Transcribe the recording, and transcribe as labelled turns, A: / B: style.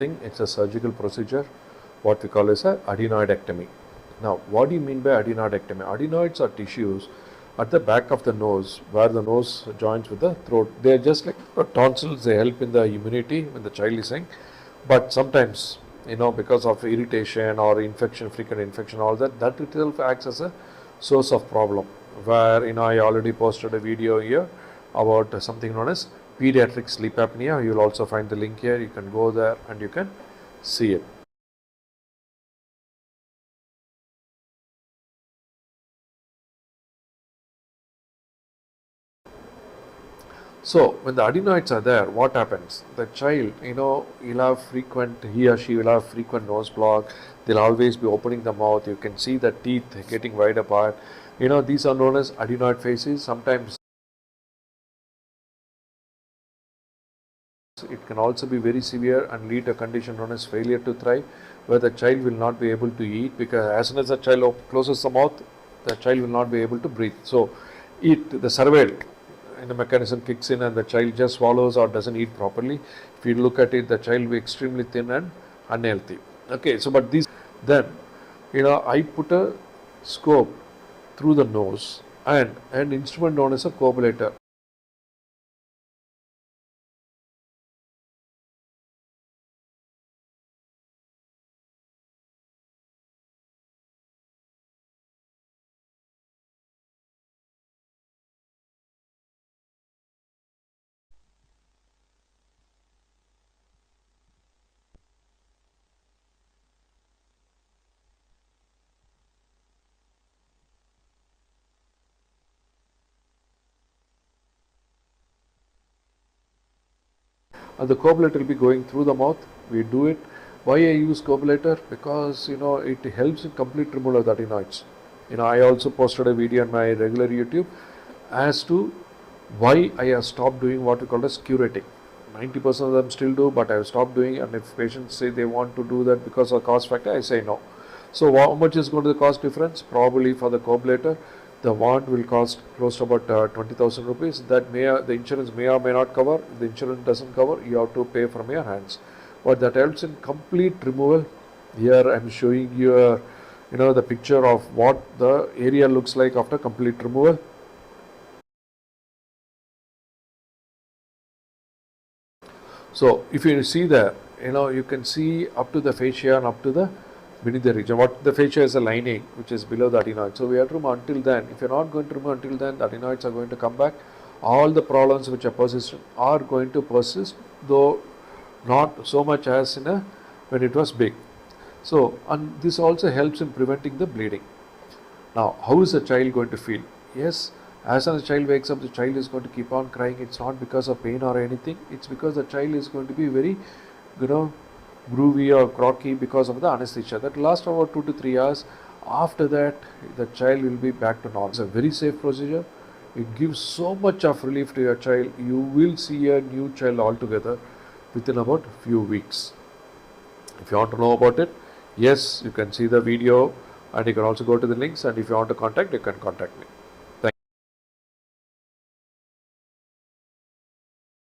A: It's a surgical procedure, what we call as a adenoidectomy. Now, what do you mean by adenoidectomy? Adenoids are tissues at the back of the nose, where the nose joins with the throat. They are just like tonsils. They help in the immunity when the child is sick. But sometimes, because of irritation or infection, frequent infection, all that itself acts as a source of problem. Where I already posted a video here about something known as pediatric sleep apnea. You will also find the link here. You can go there and you can see it. So when the adenoids are there, what happens? The child, he or she will have frequent nose block. They'll always be opening the mouth. You can see the teeth getting wide apart. These are known as adenoid faces. Sometimes it can also be very severe and lead to a condition known as failure to thrive, where the child will not be able to eat, because as soon as the child closes the mouth, the child will not be able to breathe. So the survival mechanism kicks in and the child just swallows or doesn't eat properly. If you look at it, the child will be extremely thin and unhealthy. Okay, so but then I put a scope through the nose and an instrument known as a Coblator. The Coblator will be going through the mouth. We do it. Why I use Coblator? Because it helps in complete removal of the adenoids. I also posted a video on my regular YouTube as to why I have stopped doing what we call as curating. 90% of them still do, but I have stopped doing. And if patients say they want to do that because of cost factor, I say no. So how much is going to the cost difference? Probably for the Coblator, the wand will cost close to about 20,000 rupees. That the insurance may or may not cover. If the insurance doesn't cover, you have to pay from your hands. But that helps in complete removal. Here I am showing you, the picture of what the area looks like after complete removal. So if you see there, you can see up to the fascia and up to the beneath the region. What the fascia is a lining which is below the adenoid. So we have to remove until then. If you're not going to remove until then, the adenoids are going to come back. All the problems which are persistent are going to persist, though not so much as when it was big. So, and this also helps in preventing the bleeding. Now, how is the child going to feel? Yes, as soon as the child wakes up, the child is going to keep on crying. It's not because of pain or anything. It's because the child is going to be very, groovy or croaky because of the anesthesia. That lasts about 2 to 3 hours. After that, the child will be back to normal. It's a very safe procedure. It gives so much of relief to your child. You will see a new child altogether within about few weeks. If you want to know about it, yes, you can see the video and you can also go to the links, and if you want to contact, you can contact me.